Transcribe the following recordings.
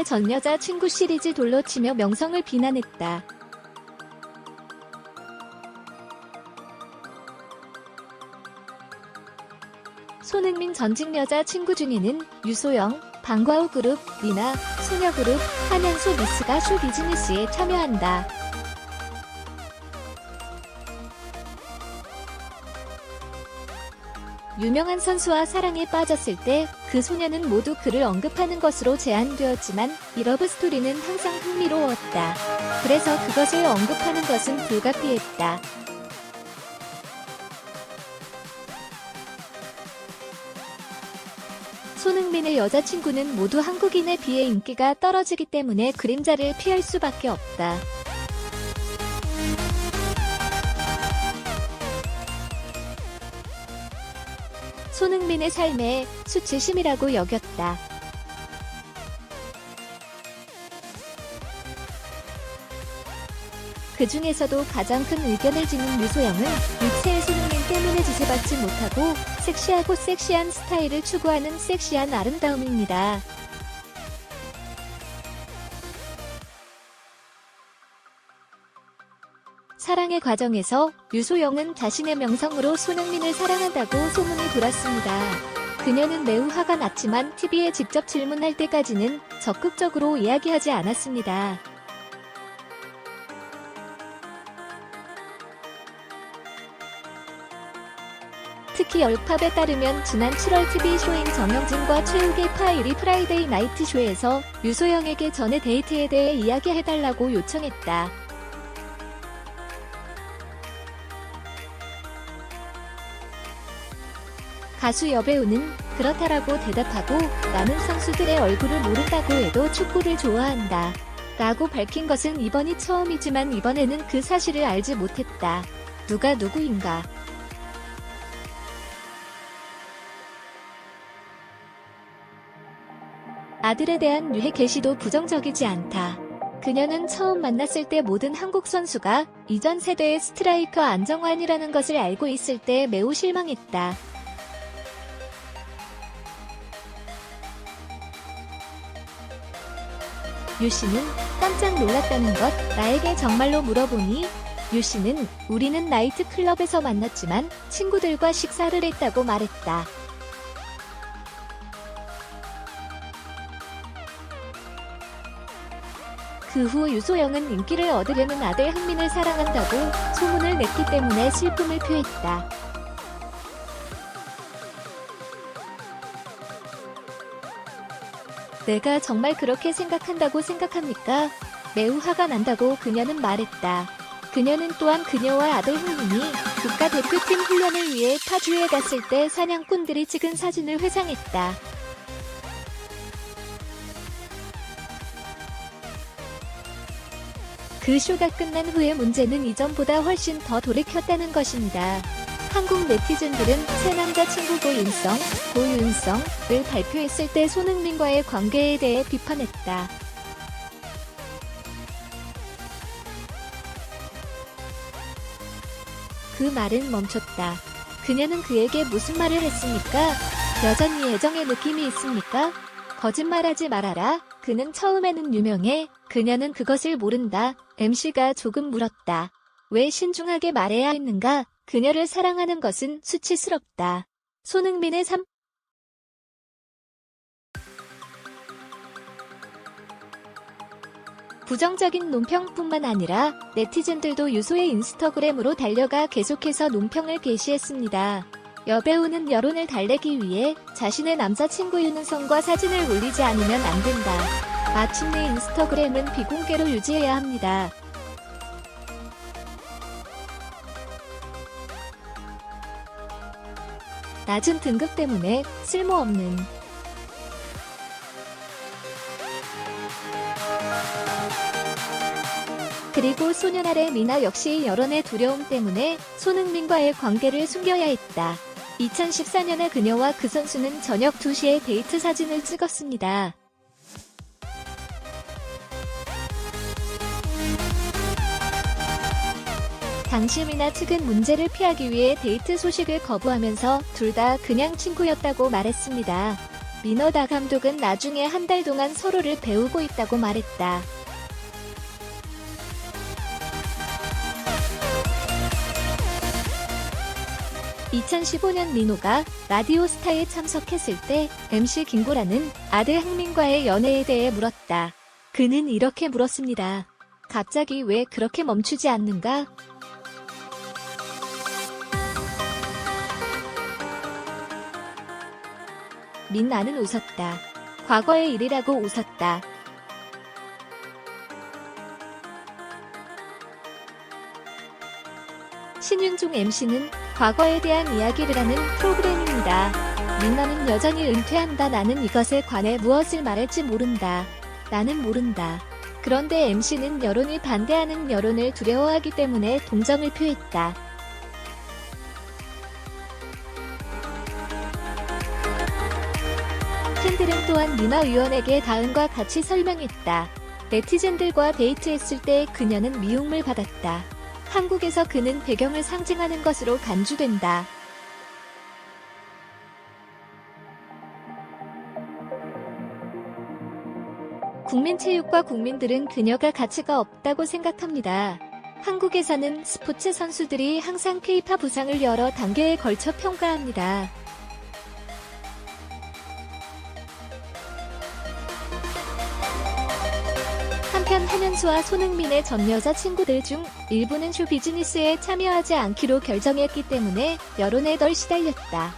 손흥민의 전 여자친구 시리즈 돌로 치며 명성을 비난했다. 손흥민 전직 여자친구 중에는 유소영, 방과후 그룹, 리나, 소녀 그룹, 한현수 미스가 쇼 비즈니스에 참여한다. 유명한 선수와 사랑에 빠졌을 때 그 소녀는 모두 그를 언급하는 것으로 제한되었지만 이 러브 스토리는 항상 흥미로웠다. 그래서 그것을 언급하는 것은 불가피했다. 손흥민의 여자친구는 모두 한국인에 비해 인기가 떨어지기 때문에 그림자를 피할 수밖에 없다. 손흥민의 삶에 수치심이라고 여겼다. 그 중에서도 가장 큰 의견을 지닌 유소영은 6세의 손흥민 때문에 지지받지 못하고 섹시하고 섹시한 스타일을 추구하는 섹시한 아름다움입니다. 사랑의 과정에서 유소영은 자신의 명성으로 손흥민을 사랑한다고 소문이 돌았습니다. 그녀는 매우 화가 났지만 TV에 직접 질문할 때까지는 적극적으로 이야기하지 않았습니다. 특히 열팝에 따르면 지난 7월 TV쇼인 정영진과 최욱의 파1위 프라이데이 나이트 쇼에서 유소영에게 전의 데이트에 대해 이야기해달라고 요청했다. 가수 여배우는 그렇다라고 대답하고 나는 선수들의 얼굴을 모른다고 해도 축구를 좋아한다. 라고 밝힌 것은 이번이 처음이지만 이번에는 그 사실을 알지 못했다. 누가 누구인가? 아들에 대한 유해 게시도 부정적이지 않다. 그녀는 처음 만났을 때 모든 한국 선수가 이전 세대의 스트라이커 안정환이라는 것을 알고 있을 때 매우 실망했다. 유 씨는 깜짝 놀랐다는 것, 나에게 정말로 물어보니? 유 씨는 우리는 나이트 클럽에서 만났지만 친구들과 식사를 했다고 말했다. 그 후 유소영은 인기를 얻으려는 아들 흥민을 사랑한다고 소문을 냈기 때문에 슬픔을 표했다. 내가 정말 그렇게 생각한다고 생각합니까? 매우 화가 난다고 그녀는 말했다. 그녀는 또한 그녀와 아들 흥민이 국가대표팀 훈련을 위해 파주에 갔을 때 사냥꾼들이 찍은 사진을 회상했다. 그 쇼가 끝난 후의 문제는 이전보다 훨씬 더 돌이켰다는 것입니다. 한국 네티즌들은 새 남자친구 고윤성을 발표했을 때 손흥민과의 관계에 대해 비판했다. 그 말은 멈췄다. 그녀는 그에게 무슨 말을 했습니까? 여전히 애정의 느낌이 있습니까? 거짓말하지 말아라. 그는 처음에는 유명해. 그녀는 그것을 모른다. MC가 조금 물었다. 왜 신중하게 말해야 했는가? 그녀를 사랑하는 것은 수치스럽다. 손흥민의 삶. 부정적인 논평뿐만 아니라 네티즌들도 유소의 인스타그램으로 달려가 계속해서 논평을 게시했습니다. 여배우는 여론을 달래기 위해 자신의 남자친구 윤은성과 사진을 올리지 않으면 안 된다. 마침내 인스타그램은 비공개로 유지해야 합니다. 낮은 등급 때문에 쓸모없는 그리고 소년아래 미나 역시 여론의 두려움 때문에 손흥민과의 관계를 숨겨야 했다. 2014년에 그녀와 그 선수는 저녁 2시에 데이트 사진을 찍었습니다. 당시 미나 측은 문제를 피하기 위해 데이트 소식을 거부하면서 둘 다 그냥 친구였다고 말했습니다. 민어다 감독은 나중에 한 달 동안 서로를 배우고 있다고 말했다. (2015년) 민호가 라디오스타에 참석했을 때 MC 김구라는 아들 흥민과의 연애에 대해 물었다. 그는 이렇게 물었습니다. 갑자기 왜 그렇게 멈추지 않는가? 민나는 웃었다. 과거의 일이라고 웃었다. 신윤중 MC는 과거에 대한 이야기를 하는 프로그램입니다. 민나는 여전히 은퇴한다. 나는 이것에 관해 무엇을 말할지 모른다. 나는 모른다. 그런데 MC는 여론이 반대하는 여론을 두려워하기 때문에 동정을 표했다. 팬들은 또한 민아 의원에게 다음과 같이 설명했다. 네티즌들과 데이트했을 때 그녀는 미움을 받았다. 한국에서 그는 배경을 상징하는 것으로 간주된다. 국민체육과 국민들은 그녀가 가치가 없다고 생각합니다. 한국에서는 스포츠 선수들이 항상 K-팝 우상을 여러 단계에 걸쳐 평가합니다. 한편 한현수와 손흥민의 전 여자친구들 중 일부는 쇼비즈니스에 참여하지 않기로 결정했기 때문에 여론에 덜 시달렸다.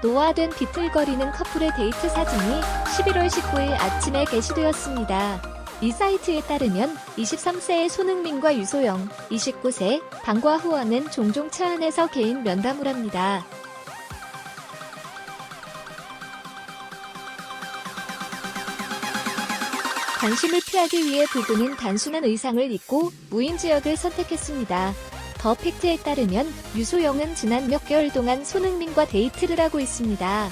노화된 비틀거리는 커플의 데이트 사진이 11월 19일 아침에 게시되었습니다. 이 사이트에 따르면 23세의 손흥민과 유소영, 29세 방과 후원은 종종 차 안에서 개인 면담을 합니다. 관심을 피하기 위해 부부는 단순한 의상을 입고 무인 지역을 선택했습니다. 더 팩트에 따르면 유소영은 지난 몇 개월 동안 손흥민과 데이트를 하고 있습니다.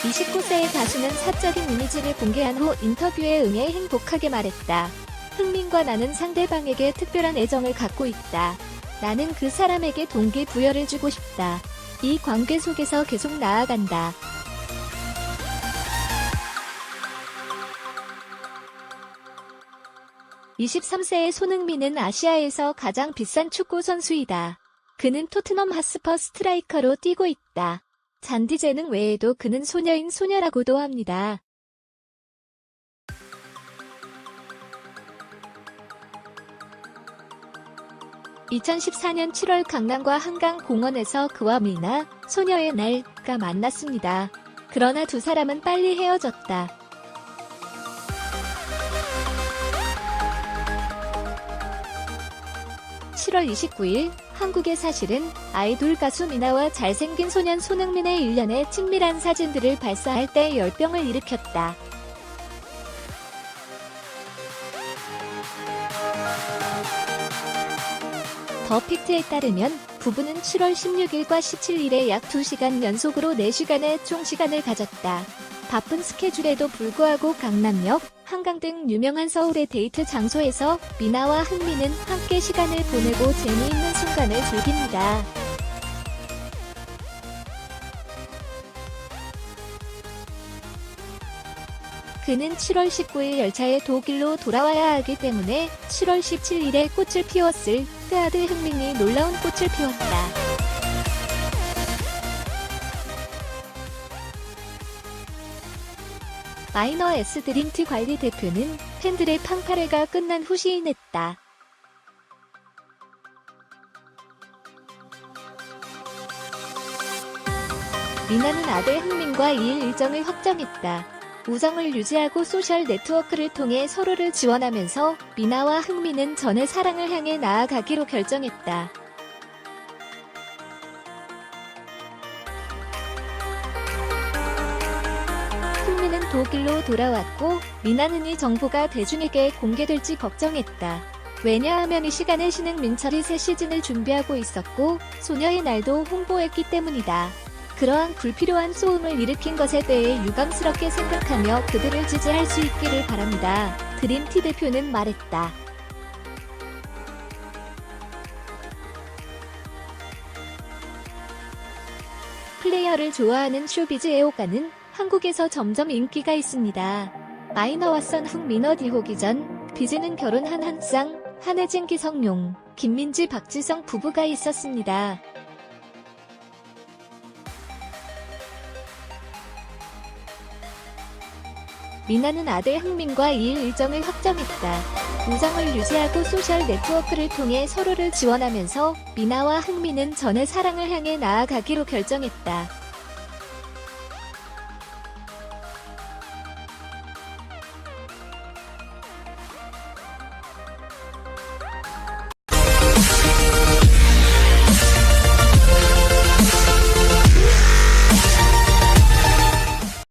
(29세의) 가수는 사적인 이미지를 공개한 후 인터뷰에 응해 행복하게 말했다. 흥민과 나는 상대방에게 특별한 애정을 갖고 있다. 나는 그 사람에게 동기부여를 주고 싶다. 이 관계 속에서 계속 나아간다. (23세의) 손흥민은 아시아에서 가장 비싼 축구 선수이다. 그는 토트넘 핫스퍼 스트라이커로 뛰고 있다. 잔디 재능 외에도 그는 소녀인 소녀라고도 합니다. (2014년 7월) 강남과 한강공원에서 그와 미나, 소녀의 날가 만났습니다. 그러나 두 사람은 빨리 헤어졌다. (7월 29일) 한국의 사실은 아이돌 가수 미나와 잘생긴 소년 손흥민의 일련의 친밀한 사진들을 발사할 때 열병을 일으켰다. 더 팩트에 따르면 부부는 7월 16일과 17일에 약 2시간 연속으로 4시간의 총시간을 가졌다. 바쁜 스케줄에도 불구하고 강남역, 한강 등 유명한 서울의 데이트 장소에서 미나와 흥민은 함께 시간을 보내고 재미있는 순간을 즐깁니다. 그는 7월 19일 열차에 독일로 돌아와야 하기 때문에 7월 17일에 꽃을 피웠을 때 아들 흥민이 놀라운 꽃을 피웠다. 마이너 S 드림티 관리 대표는 팬들의 팡파레가 끝난 후 시인했다. 미나는 아들 흥민과 2일 일정을 확정했다. 우정을 유지하고 소셜 네트워크를 통해 서로를 지원하면서 미나와 흥민은 전의 사랑을 향해 나아가기로 결정했다. 흥민은 독일로 돌아왔고 미나는 이 정보가 대중에게 공개될지 걱정했다. 왜냐하면 이 시간에 신흥민철이 새 시즌을 준비하고 있었고 소녀의 날도 홍보했기 때문이다. 그러한 불필요한 소음을 일으킨 것에 대해 유감스럽게 생각하며 그들을 지지할 수 있기를 바랍니다. 드림티 대표는 말했다. 플레이어를 좋아하는 쇼비즈 애호가는 한국에서 점점 인기가 있습니다. 마이너와 선 흥민어 디호기 전 비즈는 결혼한 한쌍, 한혜진 기성용, 김민지 박지성 부부가 있었습니다. 미나는 아들 흥민과 이일 일정을 확정했다. 우정을 유지하고 소셜 네트워크를 통해 서로를 지원하면서 미나와 흥민은 전의 사랑을 향해 나아가기로 결정했다.